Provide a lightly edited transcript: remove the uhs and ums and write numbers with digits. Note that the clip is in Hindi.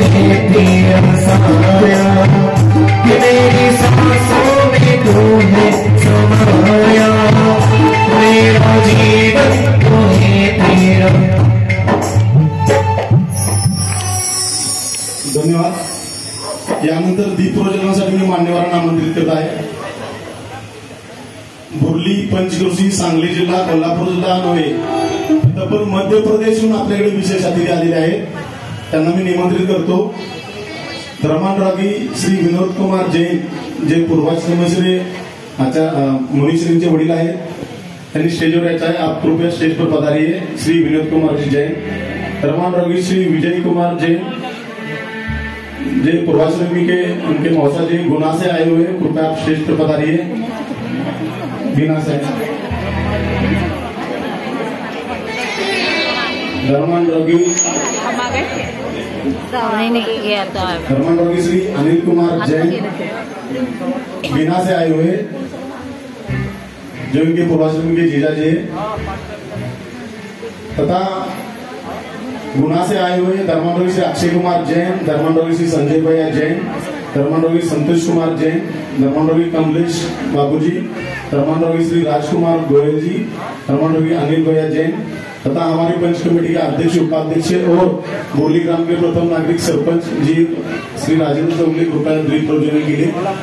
है तेरा साया, मेरी सांसों में तू है समाया, मेरा जीवन तो है तेरा। धन्यवाद। यानंतर दीप प्रज्वलनासाठी मी मान्यवरांना आमंत्रित करत आहे। बुर्ली, पंचक्रोशी, सांगली जिल्हा, कोल्हापूर जिल्हा नव्हे तर मध्य प्रदेशहून आपल्याकडे विशेष अतिथी आलेले आहेत, त्यांना मी निमंत्रित करतो। धर्मांतरागी श्री विनोद कुमार जैन, जे पूर्वाश्रमश्री मुनीश्रींचे वडील आहेत, त्यांनी स्टेजवर यायचं आहे। आप कृपया स्टेज पर पधारिए। श्री विनोद कुमार जी जैन। धर्मांतरागी श्री विजय कुमार जैन, जे पूर्वाश्रमी के उनके मौसा जी गुना से आए हुए, कृपया आप स्टेज पर पधारिए। बीना से धर्मांतरागी श्री अनिल कुमार जैन बीना से आए हुए, जो इनके पूर्वाश्रमी के जीजा जी तथा गुना से आए हुए धर्मांतरागी श्री अक्षय कुमार जैन, धर्मांतरागी श्री संजय भैया जैन, धर्मांतरागी संतोष कुमार जैन, धर्मांतरागी कमलेश बाबूजी, धर्मांतरागी श्री राजकुमार गोयल जी, धर्मांतरागी अनिल भैया जैन तथा हमारी पंच कमेटी के अध्यक्ष, उपाध्यक्ष और बोरली ग्राम के प्रथम नागरिक सरपंच जी श्री राजेंद्र चौगले, कृपया दीप प्रज्वलन के लिए।